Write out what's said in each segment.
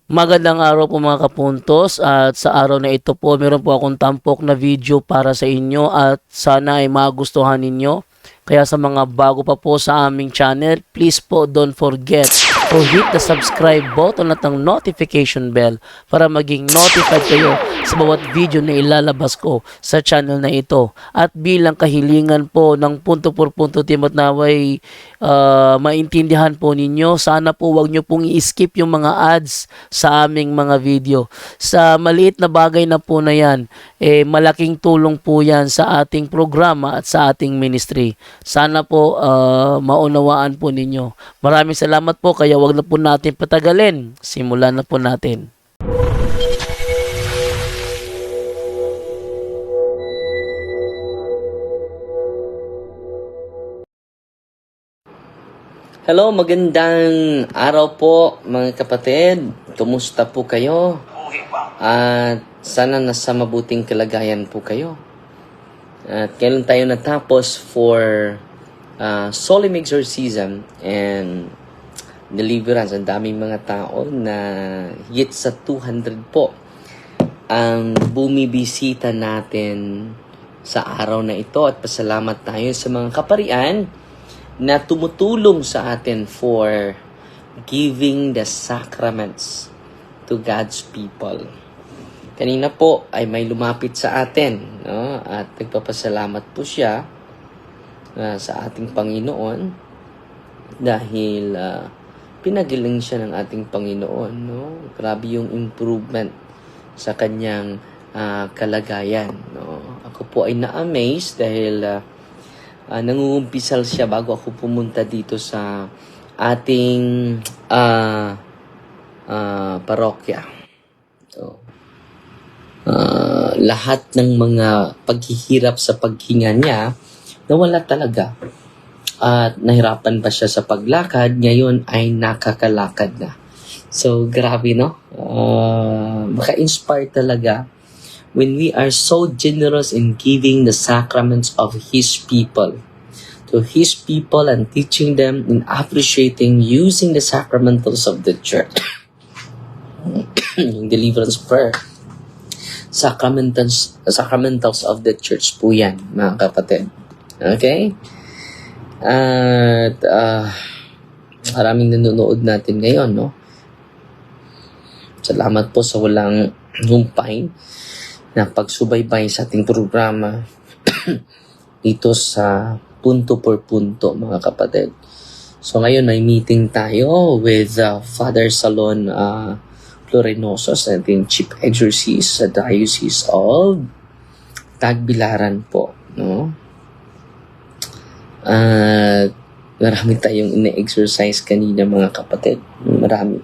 Magandang araw po mga kapuntos, at sa araw na ito po meron po akong tampok na video para sa inyo at sana ay magustuhan ninyo. Kaya sa mga bago pa po sa aming channel, please po don't forget to hit the subscribe button at ang notification bell para maging notified kayo sa bawat video na ilalabas ko sa channel na ito. At bilang kahilingan po ng punto por punto team at naway maintindihan po ninyo, sana po wag nyo pong i-skip yung mga ads sa aming mga video. Sa maliit na bagay na po na yan, malaking tulong po yan sa ating programa at sa ating ministry. Sana po maunawaan po ninyo. Maraming salamat po, kaya wag na po natin patagalin. Simulan na po natin. Hello, magandang araw po mga kapatid. Kumusta po kayo? At sana nasa mabuting kalagayan po kayo. At kailan tayo natapos for solemn exorcism and deliverance. Ang daming mga tao na higit sa 200 po ang bumibisita natin sa araw na ito. At pasalamat tayo sa mga kaparian na tumutulong sa atin for giving the sacraments to God's people. Kanina po ay may lumapit sa atin, no? At nagpapasalamat po siya sa ating Panginoon dahil pinagaling siya ng ating Panginoon, no? Grabe yung improvement sa kanyang kalagayan, no? Ako po ay na-amaze dahil nangungumpisal siya bago ako pumunta dito sa ating parokya. So, lahat ng mga paghihirap sa paghinga niya, nawala talaga. At nahirapan pa siya sa paglakad, ngayon ay nakakalakad na. So, grabe, no? Maka-inspire talaga when we are so generous in giving the sacraments of His people, to His people, and teaching them in appreciating using the sacramentals of the church. Yung deliverance prayer. Sacramentals of the church po yan, mga kapatid. Okay? At maraming nanonood natin ngayon, no? Salamat po sa walang humpay na pagsubaybay sa ating programa dito sa punto por punto, mga kapatid. So ngayon ay meeting tayo with Father Salon Florenoso, sa ating Chief Exorcist sa Diocese of Tagbilaran po, no? At marami tayong ina-exercise kanina, mga kapatid. Marami.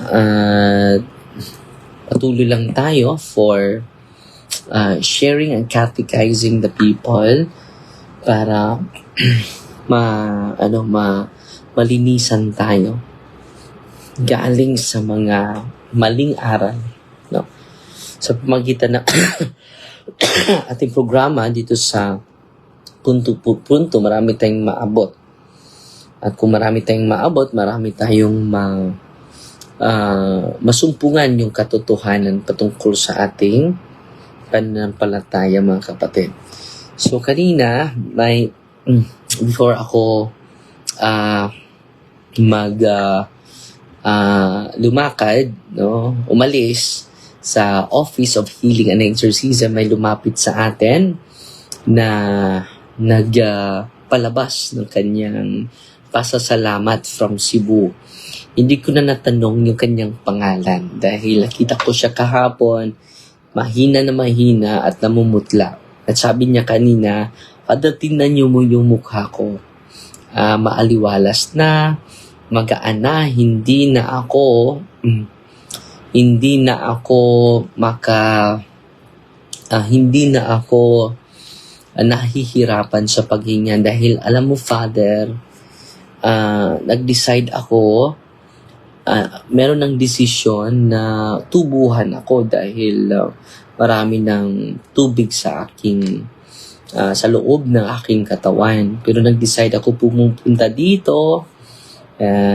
At patuloy lang tayo for sharing and catechizing the people para malinisan tayo galing sa mga maling aral, no? Sa pamagitan ng ating programa dito sa punto po punto, marami tayong maabot. At kung marami tayong maabot, marami tayong masumpungan yung katotohanan patungkol sa ating pananampalataya, mga kapatid. So kanina, before ako lumakad, no, umalis sa Office of Healing and Exorcism, may lumapit sa atin na nagpalabas ng kanyang pasasalamat from Cebu. Hindi ko na natanong yung kanyang pangalan dahil nakita ko siya kahapon, mahina na mahina at namumutla. At sabi niya kanina, Father, tingnan niyo mo yung mukha ko. Maaliwalas na, magaan na, hindi na ako nahihirapan sa paghinga dahil alam mo, Father, nag-decide ako, meron ng desisyon na tubuhan ako dahil marami ng tubig sa sa loob ng aking katawan. Pero nag-decide ako pumunta dito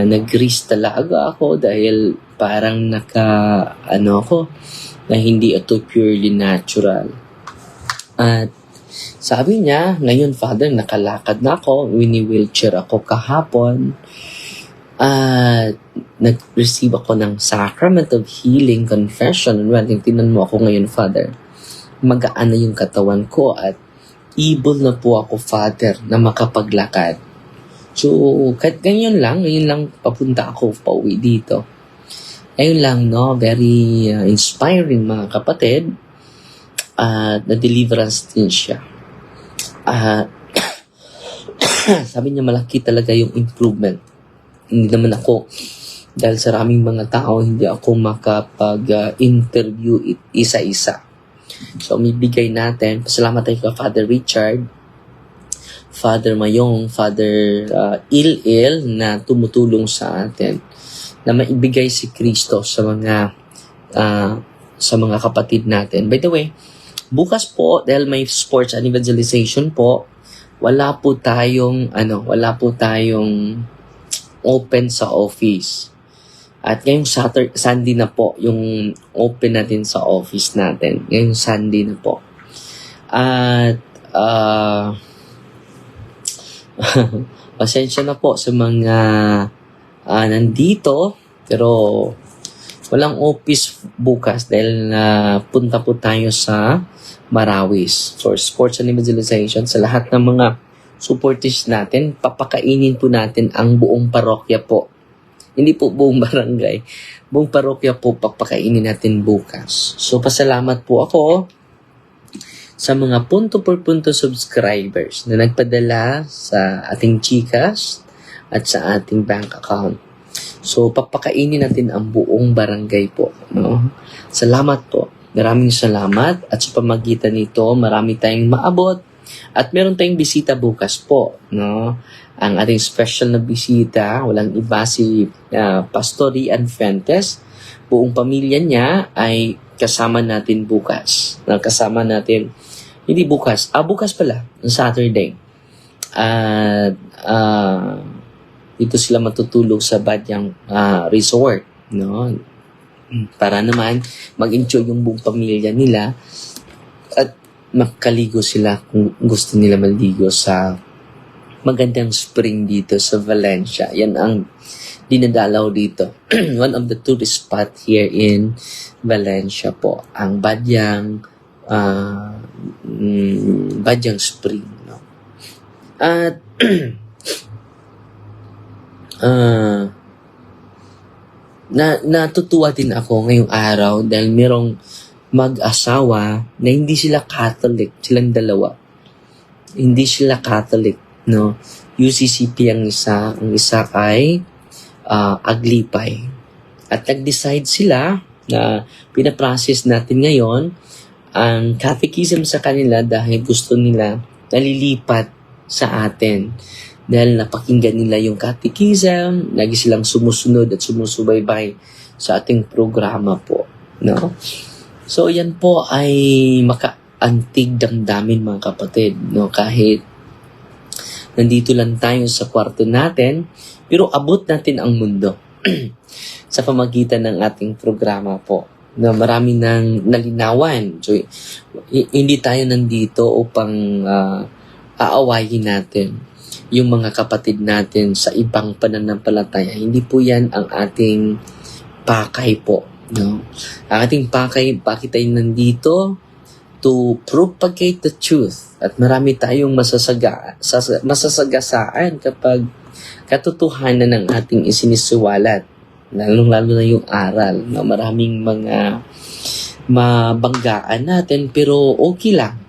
Nag-risk talaga ako dahil parang ako, na hindi ito purely natural. At sabi niya, ngayon Father, nakalakad na ako, wini-wheelchair ako kahapon, at nag-receive ako ng sacrament of healing, confession, and well, tingnan mo ako ngayon Father, magaan na yung katawan ko at able na po ako Father na makapaglakad. So, kahit ngayon lang papunta ako pauwi dito. Ayun lang, no? Very inspiring mga kapatid. Na deliverance din siya. Sabi niya malaki talaga yung improvement. Hindi naman ako, dahil sa maraming mga tao, hindi ako makapag-interview isa-isa. So, mibigay natin. Pasalamat tayo kay Father Richard, Father Mayong, Father Il na tumutulong sa atin na maibigay si Kristo sa mga kapatid natin. By the way, bukas po dahil may sports and evangelization po, wala po tayong open sa office. At ngayong Sunday na po yung open natin sa office natin. Ngayong Sunday na po. At pasensya na po sa mga nandito, pero walang office bukas dahil punta po tayo sa Marawis for sports and evangelization. Sa lahat ng mga supporters natin, papakainin po natin ang buong parokya po. Hindi po buong barangay. Buong parokya po papakainin natin bukas. So pasalamat po ako sa mga punto per punto subscribers na nagpadala sa ating GCash at sa ating bank account. So, papakainin natin ang buong barangay po. No? Salamat po. Maraming salamat. At sa pamagitan nito, marami tayong maabot. At meron tayong bisita bukas po. No? Ang ating special na bisita, walang iba si Pastor Rian Fuentes. Buong pamilya niya ay kasama natin bukas. Kasama natin, hindi bukas, bukas pala, Saturday. At dito sila matutulog sa Badyang Resort, no? Para naman mag-enjoy yung buong pamilya nila at makaligo sila kung gusto nila maligo sa magandang spring dito sa Valencia. Yan ang dinadalaw dito. One of the tourist spot here in Valencia po, ang Badyang Spring, no? At natutuwa din ako ngayong araw dahil merong mag-asawa na hindi sila Catholic, silang dalawa. Hindi sila Catholic, no? UCCP ang isa ay Aglipay. At nag-decide sila na pinaprocess natin ngayon ang catechism sa kanila dahil gusto nila nalilipat sa atin. Dahil napakinggan nila yung catechism, lagi silang sumusunod at sumusubaybay sa ating programa po. No? So, yan po ay makaantig damdamin mga kapatid. No? Kahit nandito lang tayo sa kwarto natin, pero abot natin ang mundo sa pamagitan ng ating programa po. Na marami nang nalinawan. So, hindi tayo nandito upang aawayin natin yung mga kapatid natin sa ibang pananampalataya. Hindi po yan ang ating pakay po. No? Ang ating pakay, bakit tayo nandito? To propagate the truth. At marami tayong masasagasaan kapag katotohanan ng ating isinisiwalat. Lalong-lalo na yung aral. No? Maraming mga mabanggaan natin pero okay lang.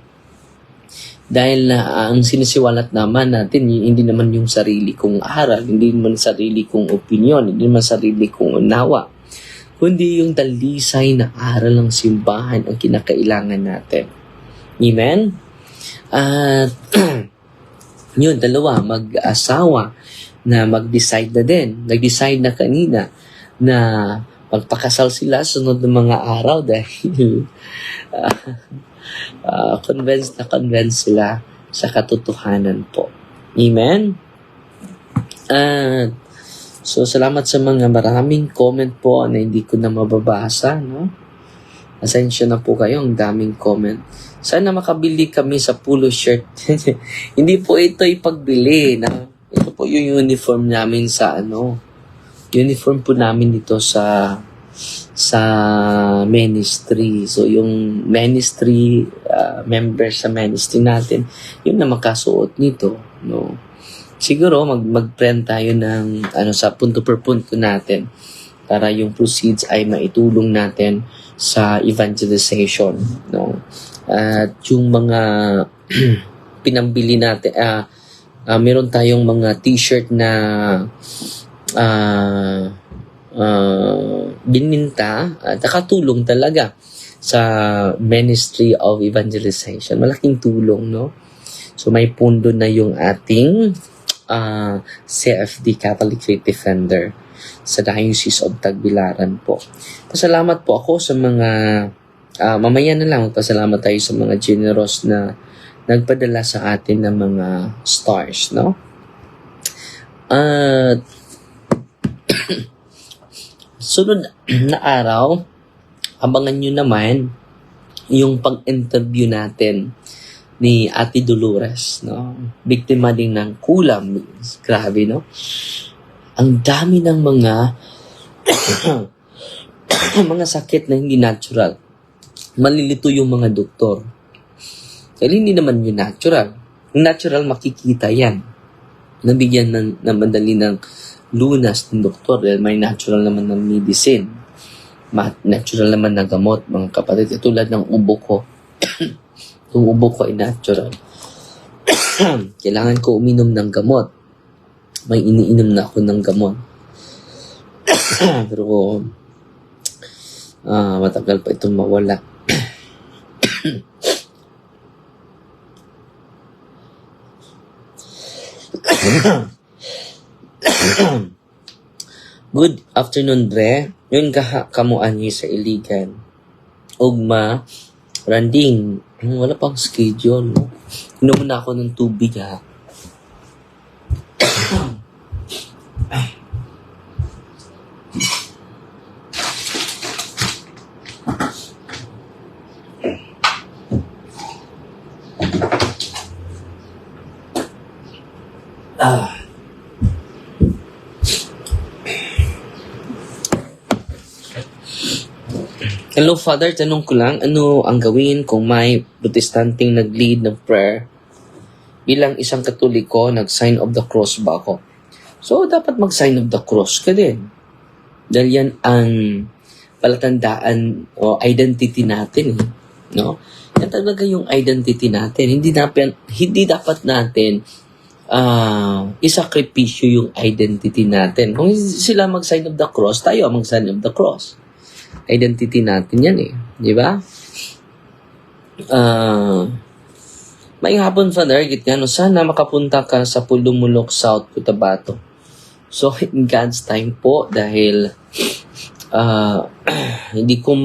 Dahil ang sinisiwalat naman natin, hindi naman yung sarili kong aral, hindi naman sarili kong opinion, hindi naman sarili kong unawa, kundi yung dalisay na aral ng simbahan ang kinakailangan natin. Amen? At yun, dalawa, mag-asawa na mag-decide na din. Nag-decide na kanina na magpakasal sila sunod ng mga araw dahil convinced sila sa katotohanan po. Amen? So, salamat sa mga maraming comment po na hindi ko na mababasa, no? Asensya na po kayo, ang daming comment. Sana makabili kami sa polo shirt. Hindi po ito ipagbili, no? Ito po yung uniform namin sa uniform po namin dito sa ministry. So, yung ministry, members sa ministry natin, yun na makasuot nito, no? Siguro, mag-print tayo ng, sa punto per punto natin para yung proceeds ay maitulong natin sa evangelization, no? At yung mga pinambili natin, meron tayong mga t-shirt na bininta at nakatulong talaga sa Ministry of Evangelization. Malaking tulong, no? So, may pundo na yung ating CFD, Catholic Faith Defender, sa Diocese of Tagbilaran po. Pasalamat po ako sa mga, mamaya na lang, pasalamat tayo sa mga generous na nagpadala sa atin ng mga stars, no? At sunod na araw, abangan nyo naman yung pag-interview natin ni Ate Dolores, no? Biktima din ng kulam. Grabe, no? Ang dami ng mga mga sakit na hindi natural. Malilito yung mga doktor. Dahil hindi naman yung natural. Yung natural, makikita yan. Nabigyan ng madali ng lunas ng doktor dahil may natural naman ng medicine. Natural naman na gamot, mga kapatid. Tulad ng ubo ko. Yung ubo ko ay natural. Kailangan ko uminom ng gamot. May iniinom na ako ng gamot. Pero matagal pa itong mawala. Good afternoon, Dre. Yun kamuan niyo sa Iligan. Ugma, Randing. Wala pang schedule, no? Inom muna ako ng tubig, ha? Hello, Father. Tanong ko lang, ano ang gawin kung may protestanteng nag-lead ng prayer? Bilang isang Katoliko, nag-sign of the cross ba ako? So, dapat mag-sign of the cross ka din. Dahil yan ang palatandaan o identity natin, no? Yan talaga yung identity natin. Hindi dapat natin isakripisyo yung identity natin. Kung sila mag-sign of the cross, tayo mag-sign of the cross. Identity natin yan di ba? May hapon, Father, no, sana makapunta ka sa Pulumulok, South Cotabato. So, in God's time po, dahil hindi ko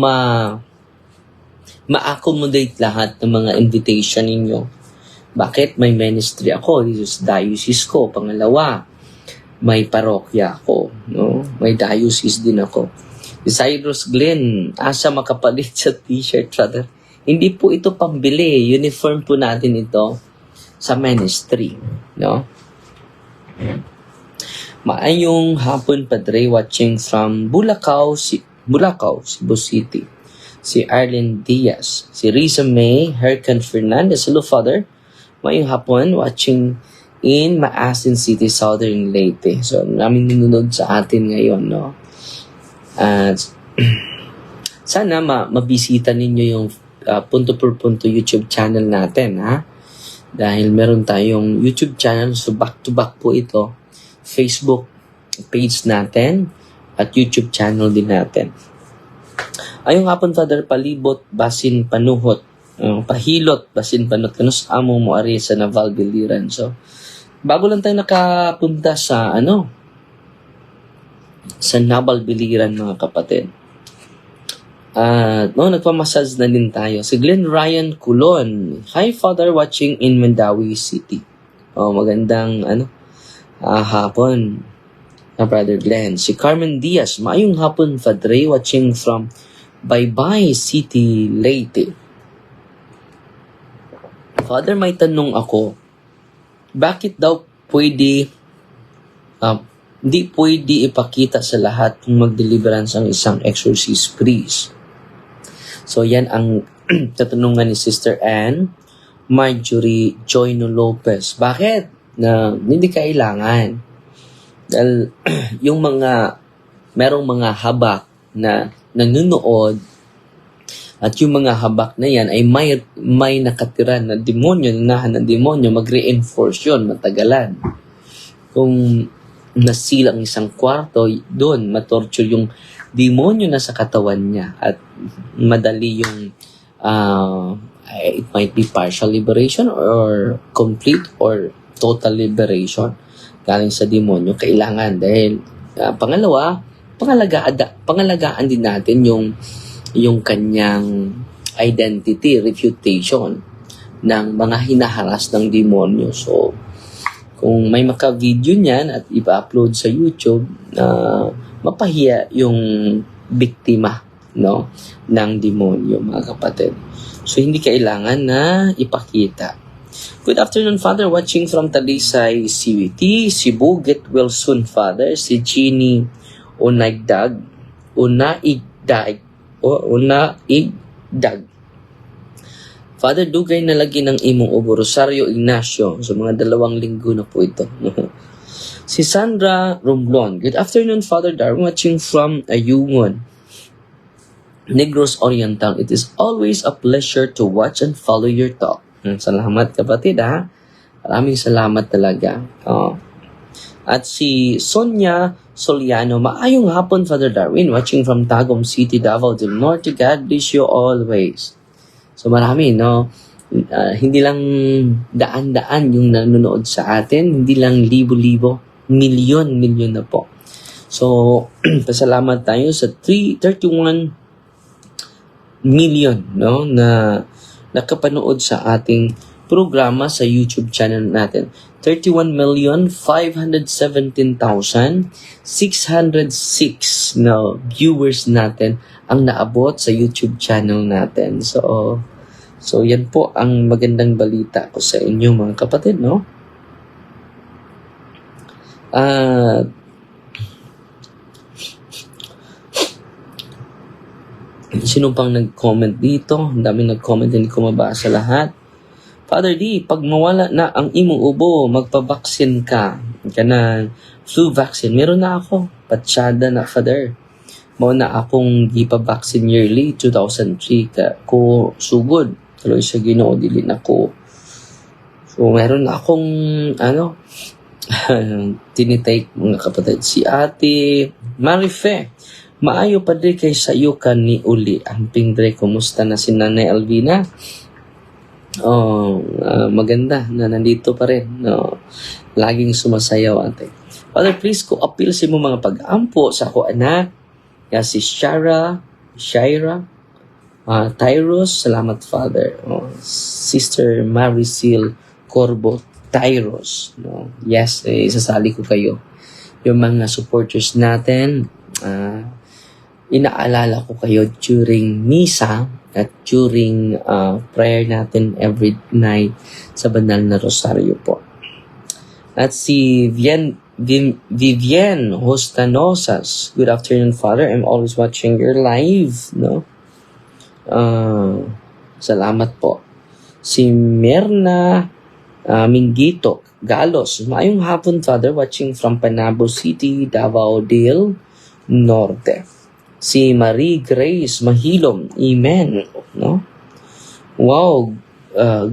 ma-accommodate lahat ng mga invitation ninyo. Bakit? May ministry ako, dito sa diocese ko. Pangalawa, may parokya ako, no? May diocese din ako. Si Cyrus Glenn, asa makapalit sa t-shirt, Father? Hindi po ito pambili. Uniform po natin ito sa ministry, no? Maayong hapon, Padre, watching from Bulacau, Cebu City. Si Arlene Diaz, si Risa May, Hercan Fernandez. Hello, Father. Maayong hapon, watching in Maasin City, Southern Leyte. So, namin nunod sa atin ngayon, no? At sana mabisita ninyo yung punto per punto YouTube channel natin, ha? Dahil meron tayong YouTube channel, so back to back po ito. Facebook page natin at YouTube channel din natin. Ayong hapon, Father, palibot, basin, panuhot, pahilot, basin, panot, kanus amo mo ari sa Naval Biliran. So, bago lang tayo nakapunta sa Naval Biliran, mga kapatid. Nagpamassage na din tayo. Si Glenn Ryan Culon. Hi, Father, watching in Mandawi City. Magandang hapon. na Brother Glenn. Si Carmen Diaz, maayong hapon, Padre, watching from Baybay City, Leyte. Father, may tanong ako, bakit daw hindi pwede ipakita sa lahat kung mag-deliverance ang isang exorcist priest? So, yan ang tatanungan ni Sister Anne Marjorie Joyno Lopez. Bakit? Na hindi kailangan. Dahil merong mga habak na nanonood at yung mga habak na yan ay may nakatira na demonyo, nanahan ng demonyo, mag-reinforce yun, matagalan. Kung nasila ang isang kwarto, doon matorture yung demonyo na sa katawan niya at madali yung it might be partial liberation or complete or total liberation galing sa demonyo. Kailangan dahil pangalawa, pangalagaan din natin yung kanyang identity, refutation ng mga hinaharas ng demonyo. So, kung may maka-video niyan at ipa-upload sa YouTube, mapahiya yung biktima, no, ng demonyo, mga kapatid. So, hindi kailangan na ipakita. Good afternoon, Father. Watching from Talisay, CVT, Cebu. Get well soon, Father. Si Jeannie Unaigdag. Father, dugay na lagi ng imong ubo. Rosario Ignacio. So, mga 2 linggo na po ito. Si Sandra Romblon. Good afternoon, Father Darwin. Watching from Ayungon, Negros Oriental. It is always a pleasure to watch and follow your talk. Salamat, kapatid, ha? Maraming salamat talaga. At si Sonia Soliano, maayong hapon, Father Darwin, watching from Tagum City, Davao del Norte. God bless you always. So marami, no? Hindi lang daan-daan yung nanonood sa atin, hindi lang libo-libo, milyon na po. So, pasalamat tayo sa 31 million, no, na nakapanood sa ating programa sa YouTube channel natin. 31,517,606 na viewers natin ang naabot sa YouTube channel natin. So yan po ang magandang balita ko sa inyo, mga kapatid, no? Sino pang nag-comment dito? Ang daming nag-comment, hindi ko mabasa lahat. Father D, pag mawala na ang imong ubo, magpabaksin ka. Kanang flu vaccine. Meron na ako. Patsyada na, Father. Mao na akong ipabaksin yearly, 2003 ko sugod. Tuloy sa Ginoo, dili na ko. So, meron na akong, tinitake, mga kapatid. Si Ate Marife. Maayo pa din kay sayo ka ni uli. Ang pingdre, kumusta na si Nanay Alvina? Maganda na nandito pa rin. Laging sumasayaw, ate. Father, please ko appeal sa mo mga pag-ampo sa ako anak. Si Shaira, Tyros, salamat, Father. Sister Maricel Corbo Tyros. Yes, isasali ko kayo. Yung mga supporters natin, inaalala ko kayo during misa at during prayer natin every night sa banal na rosaryo po. At si Vivienne Hostanosas, good afternoon, Father. I'm always watching your live, no? Salamat po. Si Merna Minggito Galos, maayong hapon, Father, watching from Panabo City, Davao del Norte. Si Marie Grace Mahilom, amen, no? Wow,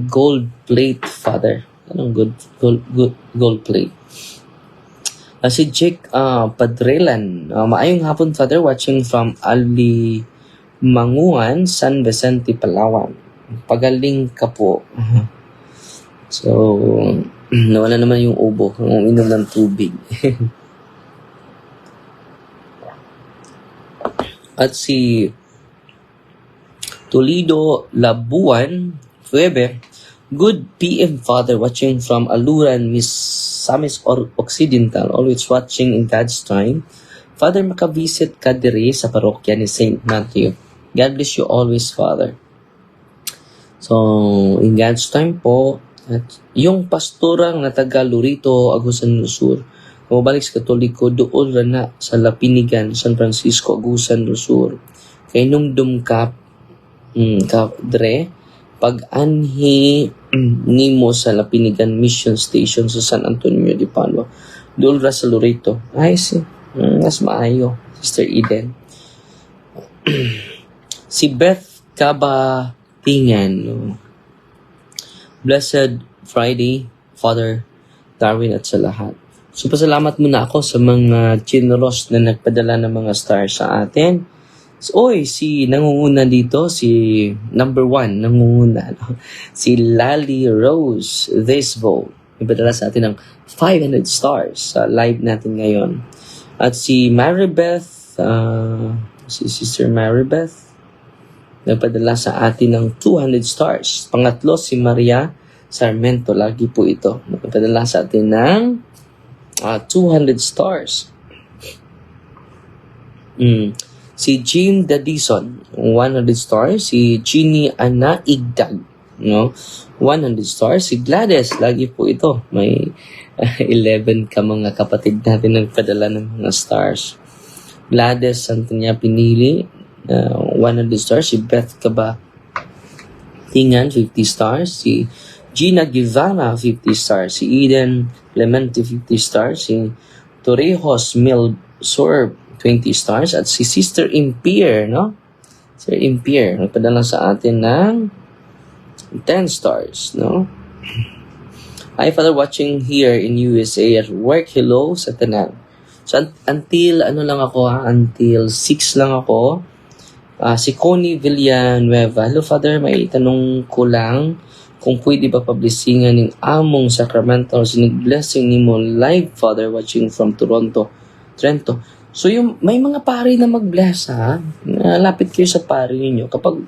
gold plate, Father. Anong gold plate? Si Jake Padrelan, maayong hapon, Father, watching from Alimanguan, San Vicente, Palawan. Pagaling ka po. So, nawala naman yung ubo kung inom ng tubig. At si Toledo Labuan Fuebe, good PM, Father, watching from Aluran, Misamis or Occidental, always watching in God's time. Father, makavisit ka diri sa parokya ni St. Matthew. God bless you always, Father. So, in God's time po, at yung pastorang na taga Lurito, Agusan del Sur, mabalik sa Katoliko, doon ra na sa Lapinigan, San Francisco, Agusan del Sur. Kay nung dumkap, dre, pag-anhi nimo sa Lapinigan Mission Station sa San Antonio de Padua, doon ra sa Lurito. Ay, mas maayo, Sister Eden. Si Beth Kabatingan, no? Blessed Friday, Father Darwin at sa lahat. So, pasalamat muna ako sa mga generous na nagpadala ng mga stars sa atin. So, si nangunguna dito, si number 1, nangunguna, no? Si Lali Rose Desvo. Ipadala sa atin ng 500 stars sa live natin ngayon. At si Maribeth, si Sister Maribeth, nagpadala sa atin ng 200 stars. Pangatlo, si Maria Sarmento, lagi po ito. Nagpadala sa atin ng 200 stars. Si Jean Dadison, 100 stars. Si Jeannie Ana Igdag, no? 100 stars. Si Gladys, lagi po ito. May 11 ka mga kapatid natin nagpadala ng mga stars. Gladys Santanya Pinili, 100 stars. Si Beth Kabatingan, 50 stars. Si Gina Guevara, 50 stars. Si Eden Clemente, 50 stars. Si Torrejos Milsorb, 20 stars. At si Sister Impier, no? Sister Impier, nagpadala sa atin ng 10 stars, no? Hi, Father, watching here in USA at work. Hello sa tanan. So, until, until 6 lang ako. Si Connie Villanueva. Hello, Father, may tanong ko lang kung pwede ba publisingan ng among Sacramento sinig-blessing ni mo live, Father, watching from Toronto, Trento. So, may mga pari na mag-bless, ha? Lapit kayo sa pari ninyo. Kapag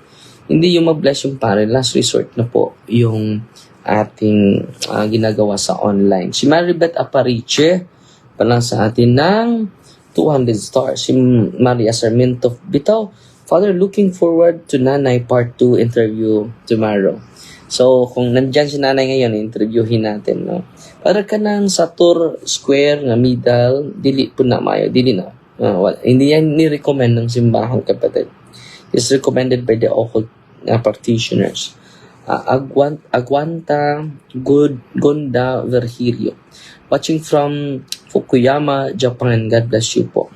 hindi yung mag-bless yung pari, last resort na po yung ating ginagawa sa online. Si Maribeth Apariche, pala sa atin ng 200 stars. Si Maria Sarmiento Bitaw, Father, looking forward to Nanay Part 2 interview tomorrow. So, kung nandyan si Nanay ngayon, interviewin natin, no? Para ka ng Satur Square na middle, dili po na mayo, dili na. Hindi yan ni-recommend ng simbahang kapatid. It's recommended by the occult practitioners. Aguanta Gonda Verhirio. Watching from Fukuyama, Japan. God bless you po.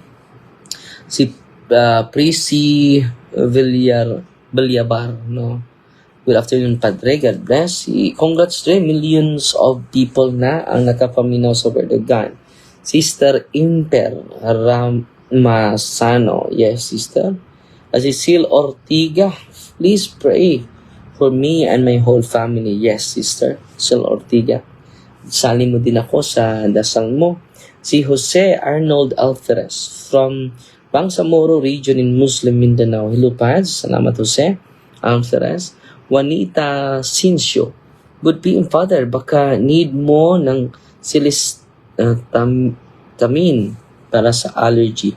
Si Prissy Villabar, no? Good afternoon, Padre. God bless. Congrats to millions of people na ang nakapaminaw sa Verdagan. Sister Imper Ramasano. Yes, sister. Cecile Ortiga, please pray for me and my whole family. Yes, sister. Cecile Ortiga. Sali mo din ako sa dasal mo. Si Jose Arnold Alferez from Bangsamoro region in Muslim Mindanao. Hello, Pads. Salamat, Jose Alferez. Juanita Sincio. Good PM, Father. Baka need mo ng tamin para sa allergy.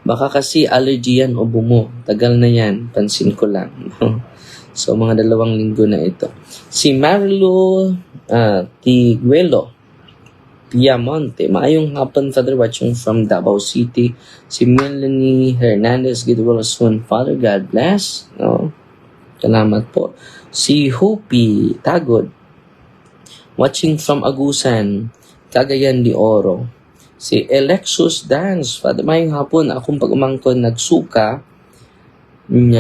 Baka kasi allergy yan o bumo. Tagal na yan. Pansin ko lang. So, mga 2 linggo na ito. Si Marlo Tiguelo Piamonte. Maayong hapon, Father, watching from Davao City. Si Melanie Hernandez. Get well soon, Father. God bless. No? Salamat po. Si Hopi Tagod. Watching from Agusan, Cagayan de Oro. Si Alexus Dance. Father, mayong hapon. Akong pag-umangkon nagsuka.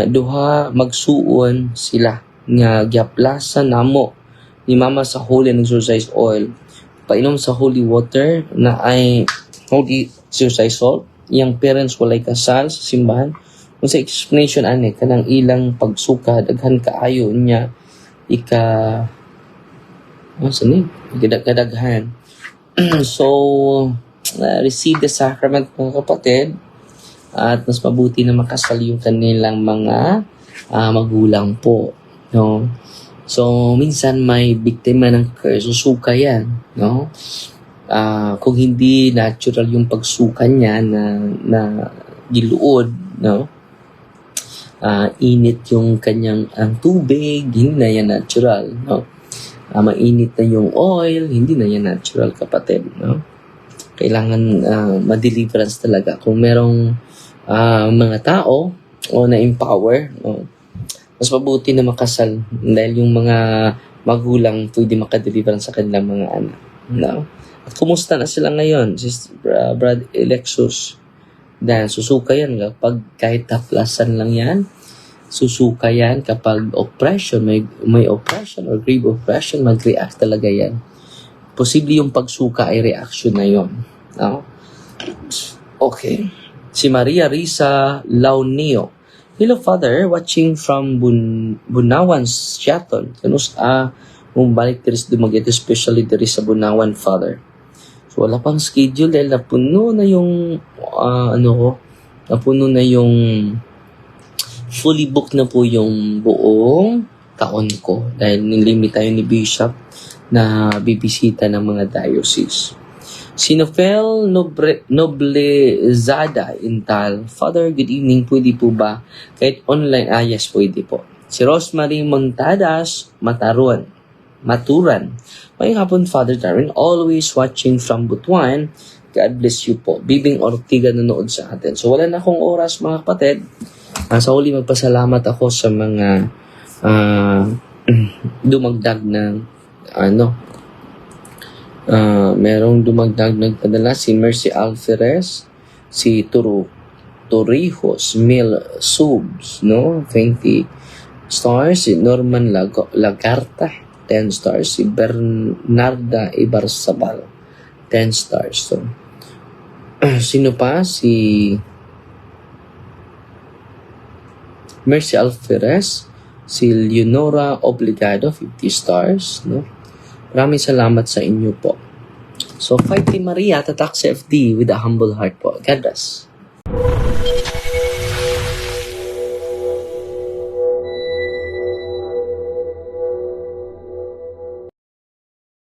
Duha magsuon sila. Nga gyaplasan namo ni Mama sa holy and exercise oil. Painom sa holy water na ay holy exercise salt. Iyang parents walay kasal sa simbahan. Kung sa explanation kanang ilang pagsuka, daghan kaayo niya, kadaghan. So, receive the sacrament, mga kapatid, at mas mabuti na makasal yung kanilang mga magulang po. No? So, minsan may biktima ng curse, susuka yan, no? Kung hindi natural yung pagsuka niya na giluod, no? Init yung kanyang ang tubig, hindi na yan natural, no? Mainit na yung oil, hindi na yan natural, kapatid, no? Kailangan ma-deliverance talaga. Kung merong mga tao o na-empower, no? Mas mabuti na makasal dahil yung mga magulang pwede makadeliver sa kanilang mga anak. No? At kumusta na sila ngayon, Brad Alexus? Dahil susuka yan kapag kahit taplasan lang yan, susuka yan kapag oppression, may oppression or grave oppression, mag-react talaga yan. Posible yung pagsuka ay reaction na yon. No? Okay. Si Maria Risa Launio. Hello, Father. Watching from Bunawan, Seattle. Kanus balik diri sa dumagit, especially diri sa Bunawan, Father. So, wala pang schedule dahil napuno na yung, napuno na yung fully booked na po yung buong taon ko. Dahil nilimit tayo ni Bishop na bibisita ng mga diocese. Sinofel Noblezada Intal. Father, good evening. Pwede po ba? Kahit online, yes, pwede po. Si Rosemary Montadas Maturan. May hapon, Father Darwin. Always watching from Butuan. God bless you po. Bibing Ortiga nanood sa atin. So, wala na akong oras, mga kapatid. Sa huli, magpasalamat ako sa mga dumagdag ng merong dumagdag nagpadala si Mercy Alferez, si Torrijos Mil Subs, no? 20 stars, si Norman Lagarta, 10 stars, si Bernarda Ibarzabal, 10 stars. So, sino pa? Si Mercy Alferez, si Leonora Obligado, 50 stars, no? Maraming salamat sa inyo po. So, fight Team Maria, tatak sa FD with a humble heart po. God bless.